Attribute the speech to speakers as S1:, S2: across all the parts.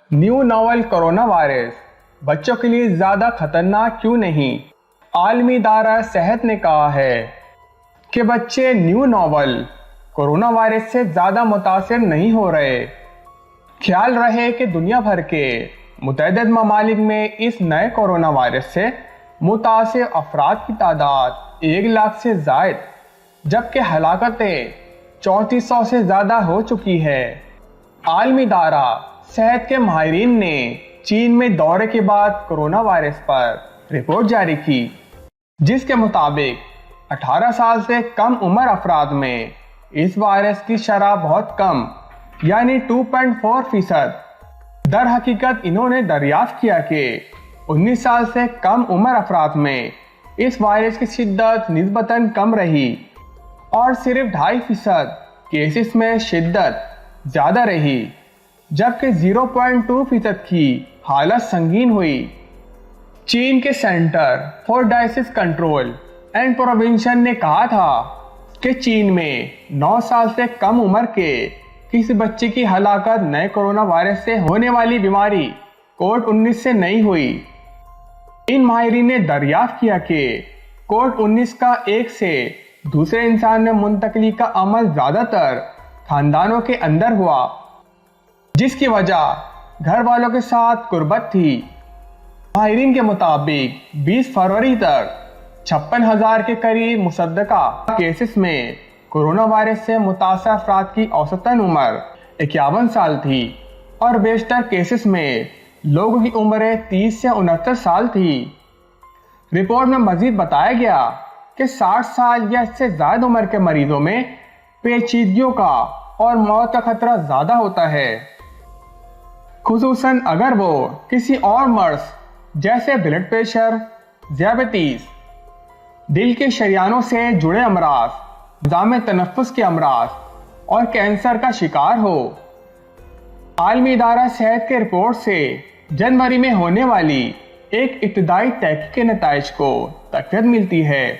S1: New novel corona virus बच्चों के लिए ज़्यादा खतरनाक क्यों नहीं? आलमी इदारा सेहत ने कहा है कि बच्चे न्यू नोवेल कोरोना वायरस से ज़्यादा मुतासिर नहीं हो रहे। ख्याल रहे कि दुनिया भर के मुतअद्दिद ममालिक में इस नए कोरोना वायरस से मुतासिर अफराद की तादाद 1 लाख से ज़ायद, जबकि हलाकतें 3400 से ज़्यादा हो चुकी है। आलमी इदारा सेहत के माहिरीन ने चीन में दौरे के बाद कोरोना वायरस पर रिपोर्ट जारी की, जिसके मुताबिक 18 साल से कम उम्र अफराद में इस वायरस की शरह बहुत कम यानी 2.4%। दर हकीकत इन्होंने दरियाफ्त किया कि 19 साल से कम उम्र अफराद में इस वायरस की शिद्दत निस्बतन कम रही और सिर्फ 2.5% केसेस में शिद्दत ज़्यादा रही, जबकि 0.2% की हालत संगीन हुई। चीन के centre for disease control and prevention ने कहा था कि चीन में 9 साल से कम उम्र के किसी बच्चे की हलाकत नए कोरोना वायरस से होने वाली बीमारी कोविड-19 से नहीं हुई। इन माहिरीन ने दरियाफ्त किया कि कोविड-19 का एक से दूसरे इंसान में मुंतकली का अमल ज़्यादातर खानदानों के अंदर हुआ, जिसकी वजह घर वालों के साथ कुर्बत थी। माहिरीन के मुताबिक 20 फरवरी तक 56,000 के करीब मुसद्दका केसेस में कोरोना वायरस से मुतासर अफराद की औसतन उम्र 51 साल थी और बेशतर केसेस में लोगों की उम्रें 30 से 69 साल थी। रिपोर्ट में मजीद बताया गया कि 60 साल या इससे ज़्यादा उम्र के मरीजों में पेचीदगियों का और मौत का खतरा ज़्यादा होता है, खुसूसन अगर वो किसी और मर्ज जैसे ब्लड प्रेशर, ज़ियाबतीस, दिल के शरियानों से जुड़े अमराज, निज़ाम तनफ़्फ़ुस के अमराज और कैंसर का शिकार हो। आलमी इदारा सेहत के रिपोर्ट से जनवरी में होने वाली एक इब्तिदाई तहक़ीक़ के नताइज को तक़वीयत मिलती है।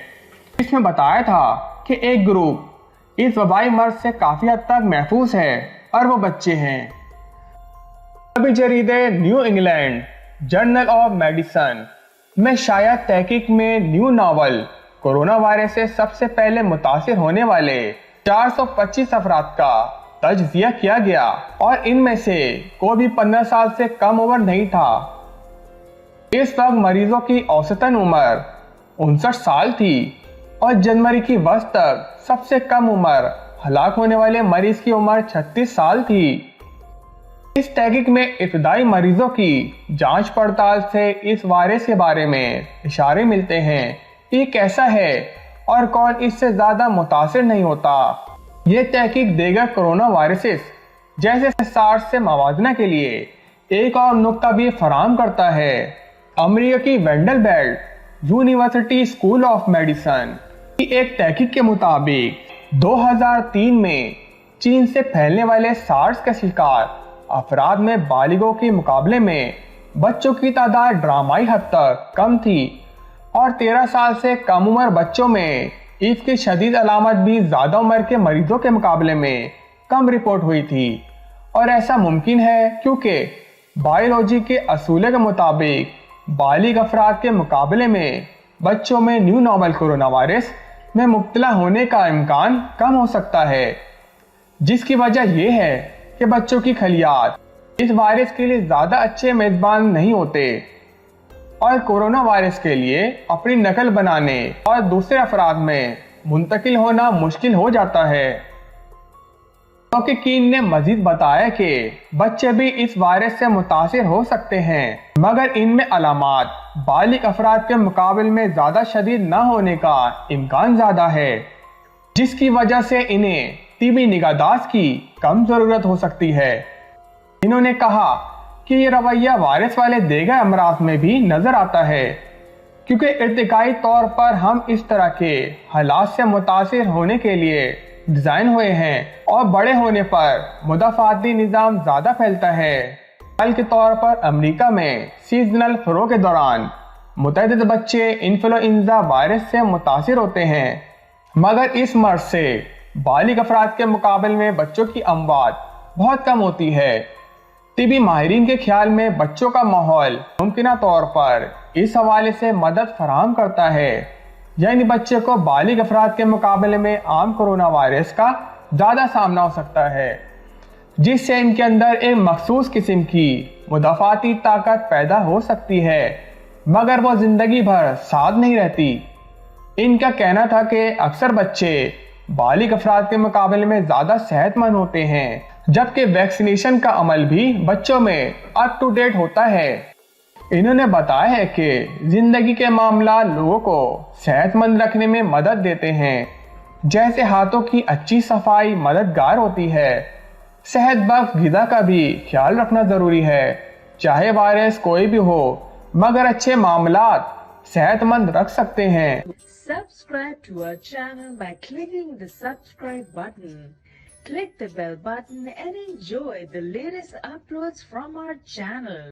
S1: इसमें बताया था कि एक ग्रुप इस वबाई मर्ज से काफ़ी हद तक महफूज है और वो बच्चे हैं। अभी जरीदे New England journal of medicine में शाया तहकीक में न्यू नोवेल कोरोना वायरस से सबसे पहले मुतासिर होने वाले 425 अफराद का तजज़िया किया गया और इनमें से कोई भी 15 साल से कम उम्र नहीं था। इस वक्त मरीजों की औसतन उम्र 59 साल थी और जनवरी की वस्त तक सबसे कम उम्र हलाक होने वाले मरीज की उम्र 36 साल थी। इस तहकीक में इब्तिदाई मरीजों की जांच पड़ताल से इस वायरस के बारे में इशारे मिलते हैं कि कैसा है और कौन इससे ज़्यादा मुतासिर नहीं होता। ये तहकीक देगर कोरोना वायरसेस जैसे सार्स से मवाजना के लिए एक और नुक्ता भी फराहम करता है। अमेरिका की Vanderbilt university school of medicine की एक तहकीक के मुताबिक 2003 में चीन से फैलने वाले सार्स का शिकार अफराद में बालिगों के मुकाबले में बच्चों की तादाद ड्रामाई हद तक कम थी और 13 साल से कम उम्र बच्चों में इसकी शदीद अलामत भी ज़्यादा उम्र के मरीजों के मुकाबले में कम रिपोर्ट हुई थी। और ऐसा मुमकिन है क्योंकि बायोलॉजी के असूलों के मुताबिक बालिग अफराद के मुकाबले में बच्चों में न्यू नोवेल कोरोना वायरस में मुब्तला होने का इम्कान कम हो सकता है, जिसकी वजह यह है कि बच्चों की खलियात इस वायरस के लिए ज़्यादा अच्छे मेज़बान नहीं होते और कोरोना वायरस के लिए अपनी नकल बनाने और दूसरे अफराद में मुंतकिल होना मुश्किल हो जाता है। मुहक्किकीन ने मजीद बताया कि बच्चे भी इस वायरस से मुतासिर हो सकते हैं, मगर इनमें अलामात बालिग अफराद के मुकाबले में ज़्यादा शदीद न होने का इम्कान ज़्यादा है, जिसकी वजह से इन्हें तिबी निगाहदाश्त की कम ज़रूरत हो सकती है। इन्होंने कहा कि ये रवैया वायरस वाले देगर अमराज में भी नज़र आता है, क्योंकि इर्तिकाई तौर पर हम इस तरह के हालात से मुतासिर होने के लिए डिज़ाइन हुए हैं और बड़े होने पर मुदाफ़ाती निज़ाम ज़्यादा फैलता है। मिसाल के तौर पर अमेरिका में सीजनल फ्लू के दौरान मुतअद्दिद बच्चे इन्फ्लुएंजा वायरस से मुतासिर होते हैं, मगर इस मर्ज से बालिग अफराद के मुकाबले में बच्चों की अमवात बहुत कम होती है। طبی ماہرین کے خیال میں بچوں کا ماحول ممکنہ طور پر اس حوالے سے مدد فراہم کرتا ہے، یعنی بچے کو بالغ افراد کے مقابلے میں عام کرونا وائرس کا زیادہ سامنا ہو سکتا ہے، جس سے ان کے اندر ایک مخصوص قسم کی مدافعتی طاقت پیدا ہو سکتی ہے، مگر وہ زندگی بھر ساتھ نہیں رہتی۔ ان کا کہنا تھا کہ اکثر بچے بالغ افراد کے مقابلے میں زیادہ صحت مند ہوتے ہیں، جبکہ ویکسینیشن کا عمل بھی بچوں میں اپ ٹو ڈیٹ ہوتا ہے۔ انہوں نے بتایا ہے کہ زندگی کے معاملات لوگوں کو صحت مند رکھنے میں مدد دیتے ہیں، جیسے ہاتھوں کی اچھی صفائی مددگار ہوتی ہے۔ صحت بخش غذا کا بھی خیال رکھنا ضروری ہے، چاہے وائرس کوئی بھی ہو، مگر اچھے معاملات صحت مند رکھ سکتے ہیں۔
S2: Subscribe to our channel by clicking the subscribe button. Click the bell button and enjoy the latest uploads from our channel.